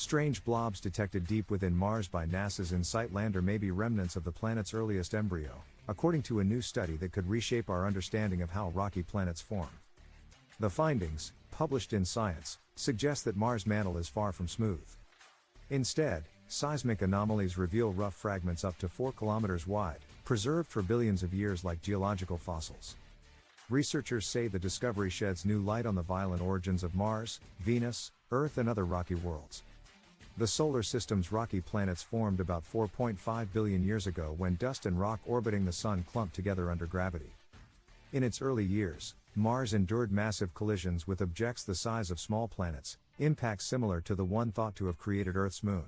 Strange blobs detected deep within Mars by NASA's InSight lander may be remnants of the planet's earliest embryo, according to a new study that could reshape our understanding of how rocky planets form. The findings, published in Science, suggest that Mars' mantle is far from smooth. Instead, seismic anomalies reveal rough fragments up to 4 kilometers wide, preserved for billions of years like geological fossils. Researchers say the discovery sheds new light on the violent origins of Mars, Venus, Earth and other rocky worlds. The solar system's rocky planets formed about 4.5 billion years ago when dust and rock orbiting the Sun clumped together under gravity. In its early years, Mars endured massive collisions with objects the size of small planets, impacts similar to the one thought to have created Earth's moon.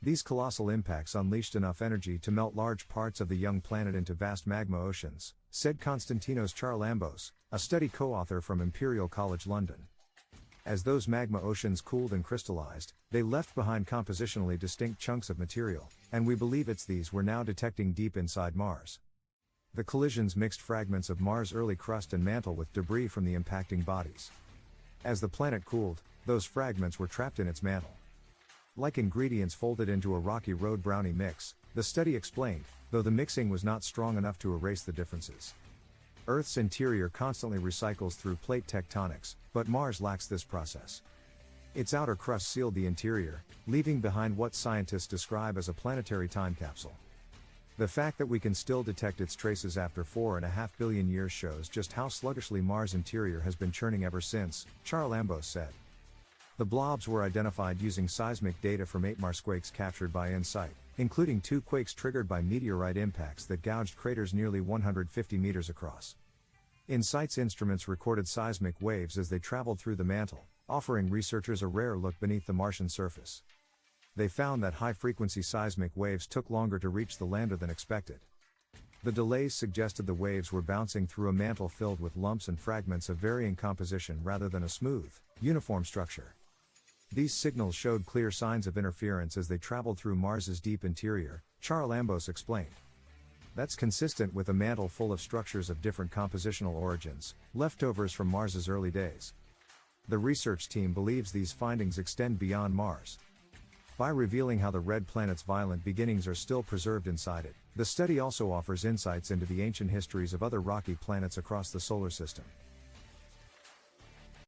These colossal impacts unleashed enough energy to melt large parts of the young planet into vast magma oceans, said Konstantinos Charalambos, a study co-author from Imperial College London. As those magma oceans cooled and crystallized, they left behind compositionally distinct chunks of material, and we believe it's these we're now detecting deep inside Mars. The collisions mixed fragments of Mars' early crust and mantle with debris from the impacting bodies. As the planet cooled, those fragments were trapped in its mantle. Like ingredients folded into a rocky road brownie mix, the study explained, though the mixing was not strong enough to erase the differences. Earth's interior constantly recycles through plate tectonics, but Mars lacks this process. Its outer crust sealed the interior, leaving behind what scientists describe as a planetary time capsule. The fact that we can still detect its traces after 4.5 billion years shows just how sluggishly Mars' interior has been churning ever since, Charalambos said. The blobs were identified using seismic data from 8 Marsquakes captured by InSight, including 2 quakes triggered by meteorite impacts that gouged craters nearly 150 meters across. InSight's instruments recorded seismic waves as they traveled through the mantle, offering researchers a rare look beneath the Martian surface. They found that high-frequency seismic waves took longer to reach the lander than expected. The delays suggested the waves were bouncing through a mantle filled with lumps and fragments of varying composition rather than a smooth, uniform structure. These signals showed clear signs of interference as they traveled through Mars's deep interior, Charalambos explained. That's consistent with a mantle full of structures of different compositional origins, leftovers from Mars's early days. The research team believes these findings extend beyond Mars. By revealing how the red planet's violent beginnings are still preserved inside it, the study also offers insights into the ancient histories of other rocky planets across the solar system.